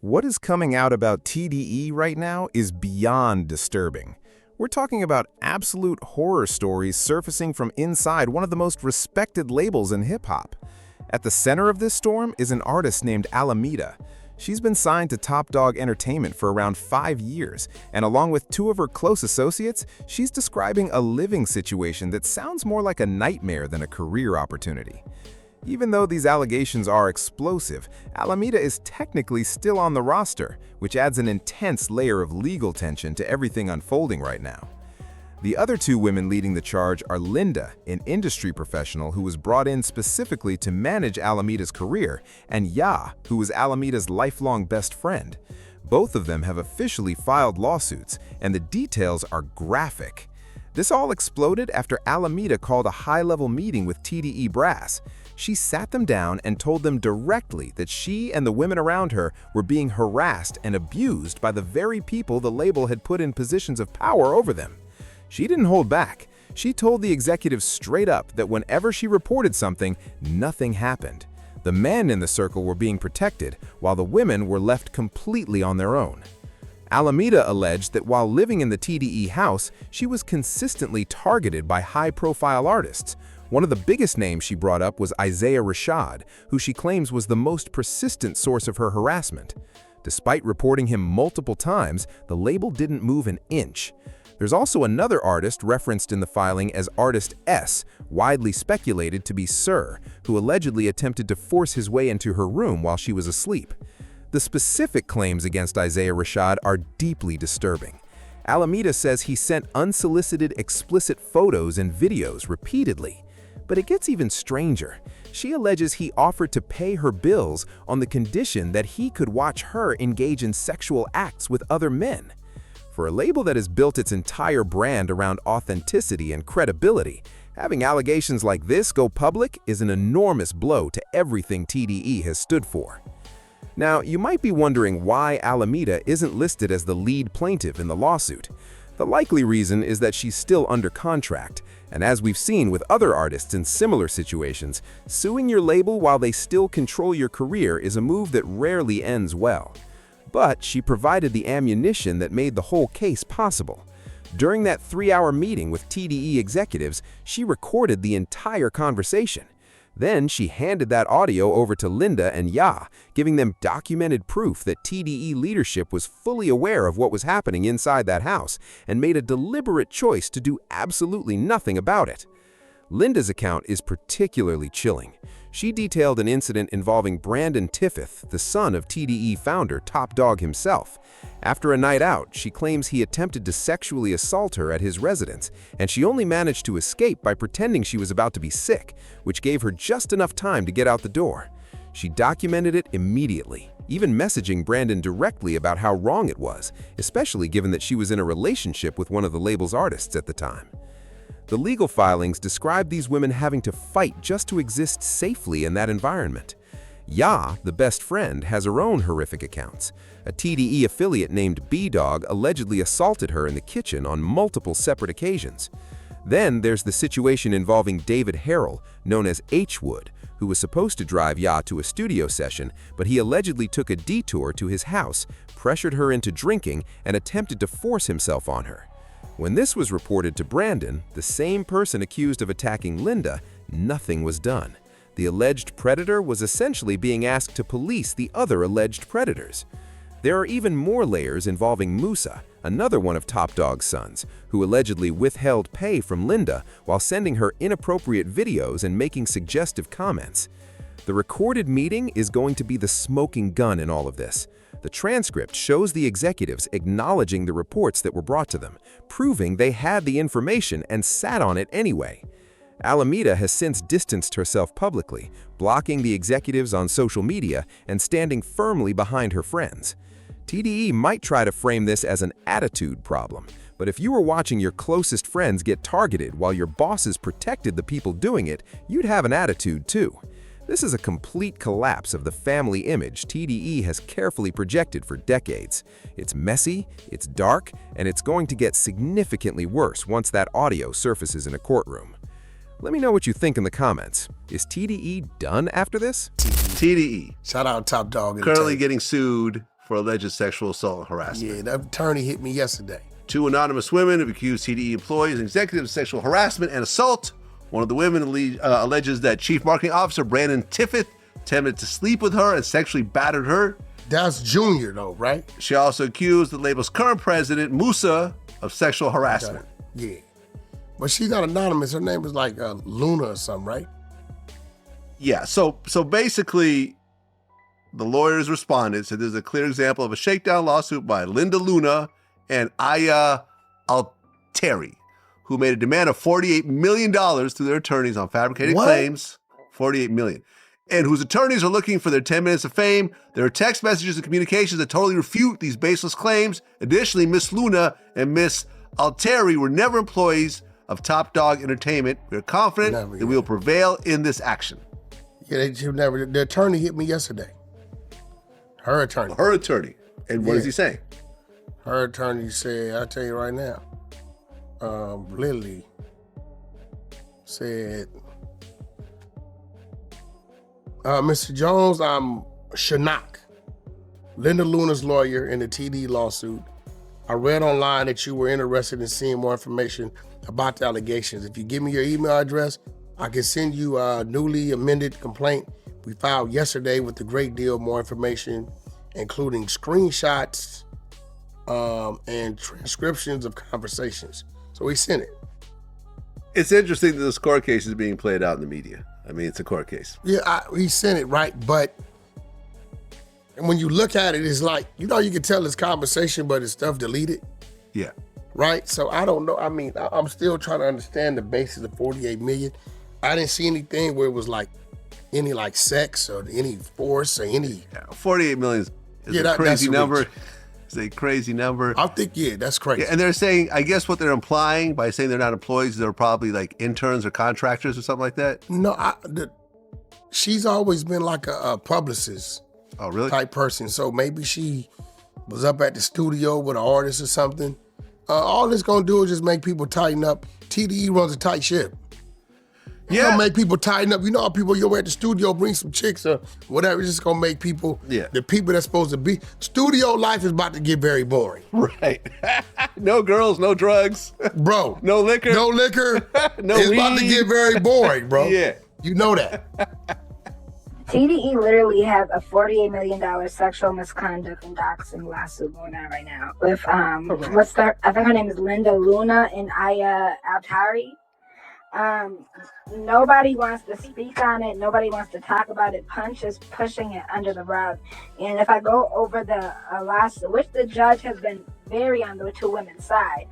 What is coming out about TDE right now is beyond disturbing. We're talking about absolute horror stories surfacing from inside one of the most respected labels in hip-hop. At the center of this storm is an artist named Alameda. She's been signed to Top Dog Entertainment for around 5 years, and along with 2 of her close associates, she's describing a living situation that sounds more like a nightmare than a career opportunity. Even though these allegations are explosive, Alameda is technically still on the roster, which adds an intense layer of legal tension to everything unfolding right now. The other 2 women leading the charge are Linda, an industry professional who was brought in specifically to manage Alameda's career, and Ya, who was Alameda's lifelong best friend. Both of them have officially filed lawsuits, and the details are graphic. This all exploded after Alameda called a high-level meeting with TDE brass. She sat them down and told them directly that she and the women around her were being harassed and abused by the very people the label had put in positions of power over them. She didn't hold back. She told the executives straight up that whenever she reported something, nothing happened. The men in the circle were being protected, while the women were left completely on their own. Alameda alleged that while living in the TDE house, she was consistently targeted by high-profile artists. One of the biggest names she brought up was Isaiah Rashad, who she claims was the most persistent source of her harassment. Despite reporting him multiple times, the label didn't move an inch. There's also another artist referenced in the filing as Artist S, widely speculated to be Sir, who allegedly attempted to force his way into her room while she was asleep. The specific claims against Isaiah Rashad are deeply disturbing. Alameda says he sent unsolicited explicit photos and videos repeatedly. But it gets even stranger. She alleges he offered to pay her bills on the condition that he could watch her engage in sexual acts with other men. For a label that has built its entire brand around authenticity and credibility, having allegations like this go public is an enormous blow to everything TDE has stood for. Now, you might be wondering why Alameda isn't listed as the lead plaintiff in the lawsuit. The likely reason is that she's still under contract, and as we've seen with other artists in similar situations, suing your label while they still control your career is a move that rarely ends well. But she provided the ammunition that made the whole case possible. During that 3-hour meeting with TDE executives, she recorded the entire conversation. Then she handed that audio over to Linda and Ya, giving them documented proof that TDE leadership was fully aware of what was happening inside that house and made a deliberate choice to do absolutely nothing about it. Linda's account is particularly chilling. She detailed an incident involving Brandon Tiffith, the son of TDE founder Top Dog himself. After a night out, she claims he attempted to sexually assault her at his residence, and she only managed to escape by pretending she was about to be sick, which gave her just enough time to get out the door. She documented it immediately, even messaging Brandon directly about how wrong it was, especially given that she was in a relationship with one of the label's artists at the time. The legal filings describe these women having to fight just to exist safely in that environment. Ya, the best friend, has her own horrific accounts. A TDE affiliate named B-Dog allegedly assaulted her in the kitchen on multiple separate occasions. Then there's the situation involving David Harrell, known as H-Wood, who was supposed to drive Ya to a studio session, but he allegedly took a detour to his house, pressured her into drinking, and attempted to force himself on her. When this was reported to Brandon, the same person accused of attacking Linda, nothing was done. The alleged predator was essentially being asked to police the other alleged predators. There are even more layers involving Musa, another one of Top Dog's sons, who allegedly withheld pay from Linda while sending her inappropriate videos and making suggestive comments. The recorded meeting is going to be the smoking gun in all of this. The transcript shows the executives acknowledging the reports that were brought to them, proving they had the information and sat on it anyway. Alameda has since distanced herself publicly, blocking the executives on social media and standing firmly behind her friends. TDE might try to frame this as an attitude problem, but if you were watching your closest friends get targeted while your bosses protected the people doing it, you'd have an attitude too. This is a complete collapse of the family image TDE has carefully projected for decades. It's messy, it's dark, and it's going to get significantly worse once that audio surfaces in a courtroom. Let me know what you think in the comments. Is TDE done after this? TDE. Shout out Top Dog. Currently getting sued for alleged sexual assault and harassment. Yeah, that attorney hit me yesterday. 2 anonymous women have accused TDE employees and executives of sexual harassment and assault. One of the women alleges that Chief Marketing Officer Brandon Tiffith attempted to sleep with her and sexually battered her. That's Junior, though, right? She also accused the label's current president, Musa, of sexual harassment. Okay. Yeah. But she's not anonymous. Her name is like Luna or something, right? Yeah, so basically, the lawyers responded, said there's a clear example of a shakedown lawsuit by Linda Luna and Aya Alteri, who made a demand of $48 million to their attorneys on fabricated claims. $48 million. And whose attorneys are looking for their 10 minutes of fame. There are text messages and communications that totally refute these baseless claims. Additionally, Miss Luna and Miss Alteri were never employees of Top Dog Entertainment. We are confident that we will prevail in this action. Yeah, the attorney hit me yesterday. Her attorney. Her attorney. And what is he saying? Her attorney said, I'll tell you right now, Lily said, Mr. Jones, I'm Shanak, Linda Luna's lawyer in the TDE lawsuit. I read online that you were interested in seeing more information about the allegations. If you give me your email address, I can send you a newly amended complaint we filed yesterday with a great deal more information, including screenshots and transcriptions of conversations. So he sent it. It's interesting that this court case is being played out in the media. I mean, it's a court case. Yeah, he sent it, right? But and when you look at it, it's like, you can tell it's conversation, but it's stuff deleted. Yeah. Right? So I don't know. I mean, I'm still trying to understand the basis of 48 million. I didn't see anything where it was like any like sex or any force or any. Yeah, 48 million is a crazy number. It's a crazy number. I think, that's crazy. Yeah, and they're saying, I guess what they're implying by saying they're not employees, they're probably like interns or contractors or something like that. No, she's always been like a publicist. Oh, really? Type person. So maybe she was up at the studio with an artist or something. All it's gonna do is just make people tighten up. TDE runs a tight ship. It's gonna make people tighten up. You know how people go at the studio, bring some chicks or whatever. It's just gonna make people, the people that's supposed to be. Studio life is about to get very boring. Right. No girls, no drugs. Bro. No liquor. No liquor. No It's weed. about to get very boring, bro. Yeah. You know that. TDE literally has a $48 million sexual misconduct and doxing lawsuit going on right now with I think her name is Linda Luna and Aya Altari. Nobody wants to speak on it. Nobody wants to talk about it. Punch is pushing it under the rug. And if I go over the lawsuit, which the judge has been very on the two women's side,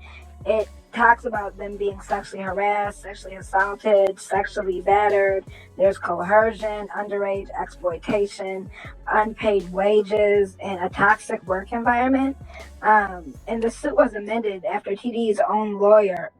it talks about them being sexually harassed, sexually assaulted, sexually battered. There's coercion, underage exploitation, unpaid wages, and a toxic work environment. And the suit was amended after TDE's own lawyer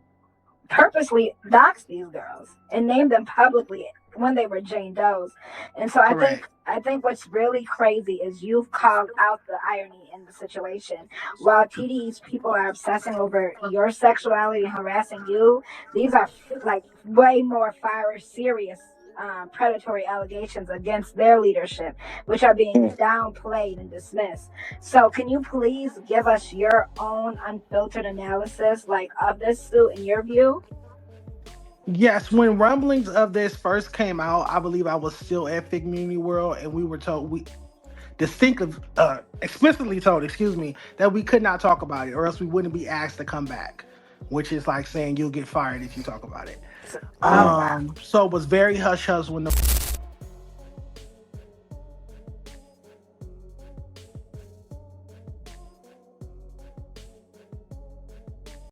purposely doxed these girls and named them publicly when they were Jane Does. And so I think what's really crazy is you've called out the irony in the situation. While TDE's people are obsessing over your sexuality and harassing you, these are like way more serious predatory allegations against their leadership, which are being downplayed and dismissed. So can you please give us your own unfiltered analysis of this suit in your view? Yes, when rumblings of this first came out, I believe I was still at Fig Community World, and we were told, explicitly told, that we could not talk about it, or else we wouldn't be asked to come back, which is like saying you'll get fired if you talk about it. So it was very hush-hush when the